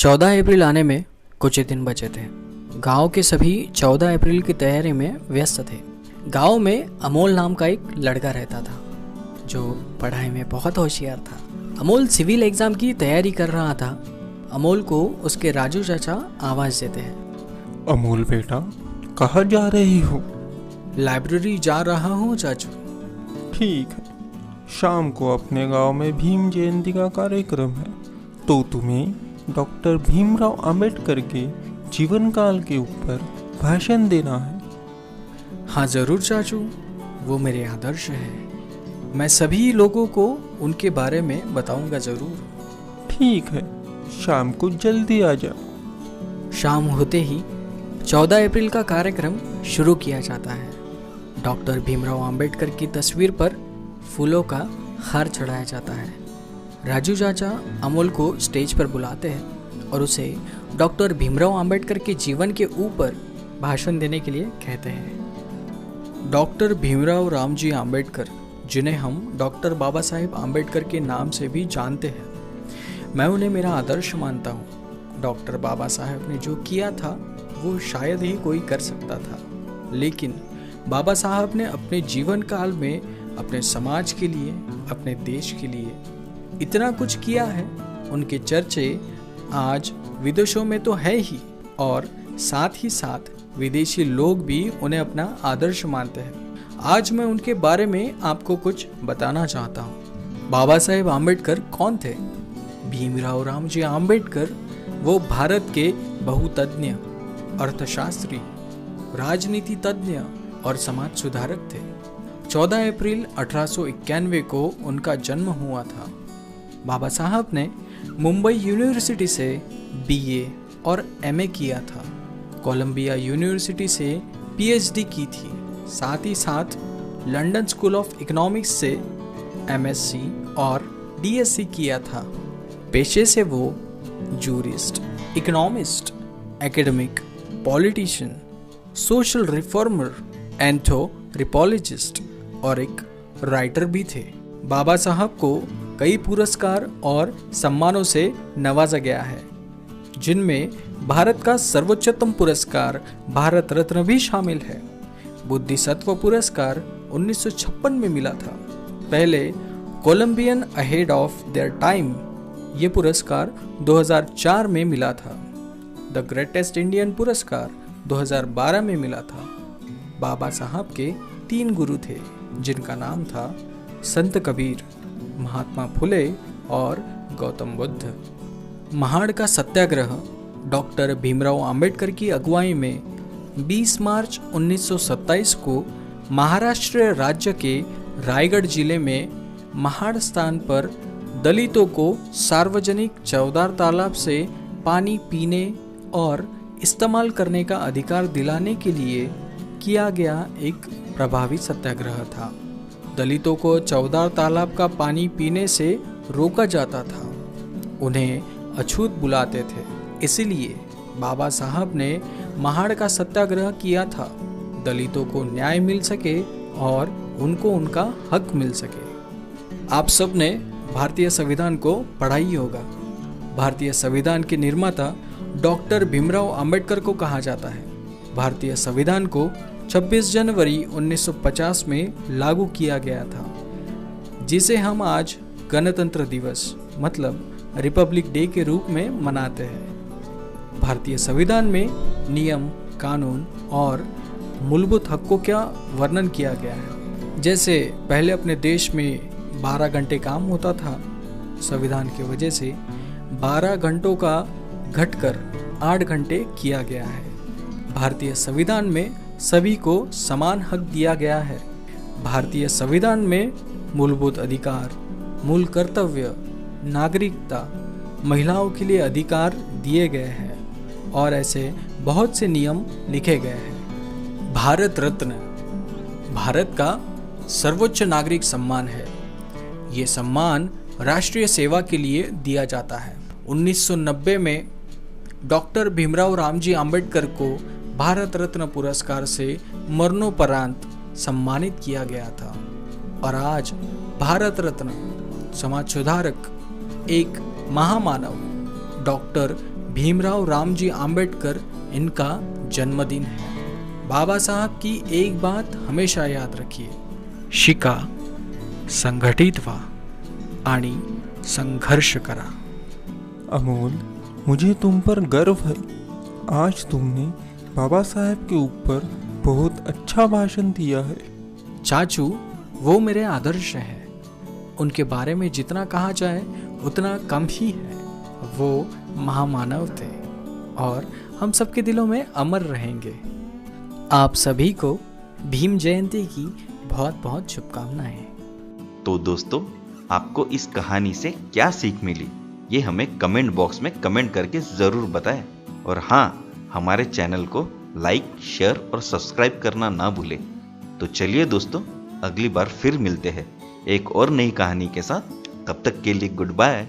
14 अप्रैल आने में कुछ ही दिन बचे थे। गांव के सभी 14 अप्रैल की तैयारी में व्यस्त थे। गांव में अमोल नाम का एक लड़का रहता था जो पढ़ाई में बहुत होशियार था। अमोल सिविल एग्जाम की तैयारी कर रहा था। अमोल को उसके राजू चाचा आवाज देते हैं। अमोल बेटा, कहाँ जा रही हो? लाइब्रेरी जा रहा हूँ चाचू। ठीक है, शाम को अपने गांव में भीम जयंती का कार्यक्रम है, तो तुम्हें डॉक्टर भीमराव अंबेडकर के जीवन काल के ऊपर भाषण देना है। हाँ जरूर चाचू, वो मेरे आदर्श हैं। मैं सभी लोगों को उनके बारे में बताऊंगा जरूर। ठीक है, शाम को जल्दी आ जाओ। शाम होते ही 14 अप्रैल का कार्यक्रम शुरू किया जाता है। डॉक्टर भीमराव अंबेडकर की तस्वीर पर फूलों का हार चढ़ाया जाता है। राजू चाचा अमोल को स्टेज पर बुलाते हैं और उसे डॉक्टर भीमराव अंबेडकर के जीवन के ऊपर भाषण देने के लिए कहते हैं। डॉक्टर भीमराव रामजी अंबेडकर, जिन्हें हम डॉक्टर बाबा साहेब अंबेडकर के नाम से भी जानते हैं, मैं उन्हें मेरा आदर्श मानता हूँ। डॉक्टर बाबा साहेब ने जो किया था वो शायद ही कोई कर सकता था, लेकिन बाबा साहब ने अपने जीवन काल में अपने समाज के लिए, अपने देश के लिए इतना कुछ किया है। उनके चर्चे आज विदेशों में तो है ही, और साथ ही साथ विदेशी लोग भी उन्हें अपना आदर्श मानते हैं। आज मैं उनके बारे में आपको कुछ बताना चाहता हूँ। बाबा साहेब आम्बेडकर कौन थे? भीमराव रामजी आम्बेडकर वो भारत के बहुतज्ञ, अर्थशास्त्री, राजनीति तज्ञ और समाज सुधारक थे। 14 अप्रैल 1891 को उनका जन्म हुआ था। बाबा साहब ने मुंबई यूनिवर्सिटी से बीए और एमए किया था। कोलंबिया यूनिवर्सिटी से पीएचडी की थी। साथ ही साथ लंदन स्कूल ऑफ इकोनॉमिक्स से एमएससी और डीएससी किया था। पेशे से वो jurist, economist, academic, politician, social reformer, anthropologist और एक राइटर भी थे। बाबा साहब को कई पुरस्कार और सम्मानों से नवाजा गया है, जिनमें भारत का सर्वोच्चतम पुरस्कार भारत रत्न भी शामिल है। बुद्धिसत्व पुरस्कार 1956 में मिला था। पहले Colombian ahead of their time ये पुरस्कार 2004 में मिला था। द ग्रेटेस्ट इंडियन पुरस्कार 2012 में मिला था। बाबा साहब के 3 गुरु थे, जिनका नाम था संत कबीर, महात्मा फुले और गौतम बुद्ध। महाड़ का सत्याग्रह डॉक्टर भीमराव अंबेडकर की अगुवाई में 20 मार्च 1927 को महाराष्ट्र राज्य के रायगढ़ जिले में महाड़ स्थान पर दलितों को सार्वजनिक चौदार तालाब से पानी पीने और इस्तेमाल करने का अधिकार दिलाने के लिए किया गया एक प्रभावी सत्याग्रह था। दलितों को चौदार तालाब का पानी पीने से रोका जाता था। उन्हें अछूत बुलाते थे। इसलिए बाबा साहब ने महाड़ का सत्याग्रह किया था, दलितों को न्याय मिल सके और उनको उनका हक मिल सके। आप सब ने भारतीय संविधान को पढ़ा ही होगा। भारतीय संविधान के निर्माता डॉक्टर भीमराव अंबेडकर को कहा जाता है। भारतीय संविधान को 26 जनवरी 1950 में लागू किया गया था, जिसे हम आज गणतंत्र दिवस मतलब रिपब्लिक डे के रूप में मनाते हैं। भारतीय संविधान में नियम, कानून और मूलभूत हकों का वर्णन किया गया है। जैसे पहले अपने देश में 12 घंटे काम होता था, संविधान की वजह से 12 घंटों का घटकर 8 घंटे किया गया है। भारतीय संविधान में सभी को समान हक दिया गया है। भारतीय संविधान में मूलभूत अधिकार, मूल कर्तव्य, नागरिकता, महिलाओं के लिए अधिकार दिए गए हैं और ऐसे बहुत से नियम लिखे गए हैं। भारत रत्न भारत का सर्वोच्च नागरिक सम्मान है। ये सम्मान राष्ट्रीय सेवा के लिए दिया जाता है। 1990 में डॉक्टर भीमराव रामजी अंबेडकर को भारत रत्न पुरस्कार से मरणोपरांत सम्मानित किया गया था। और आज भारत रत्न समाज सुधारक, एक महामानव डॉक्टर भीमराव रामजी आंबेडकर इनका जन्मदिन है। बाबा साहब की एक बात हमेशा याद रखिए, शिका, संघटित व्हा आणि संघर्ष करा। अमोल, मुझे तुम पर गर्व है। आज तुमने बाबा साहब के ऊपर बहुत अच्छा भाषण दिया है। चाचू, वो मेरे आदर्श हैं। उनके बारे में जितना कहा जाए उतना कम ही है। वो महामानव थे और हम सबके दिलों में अमर रहेंगे। आप सभी को भीम जयंती की बहुत बहुत शुभकामनाएं। तो दोस्तों, आपको इस कहानी से क्या सीख मिली, ये हमें कमेंट बॉक्स में कमेंट करके ज़रूर बताएं। और हाँ, हमारे चैनल को लाइक, शेयर और सब्सक्राइब करना ना भूलें। तो चलिए दोस्तों, अगली बार फिर मिलते हैं एक और नई कहानी के साथ। तब तक के लिए गुड बाय।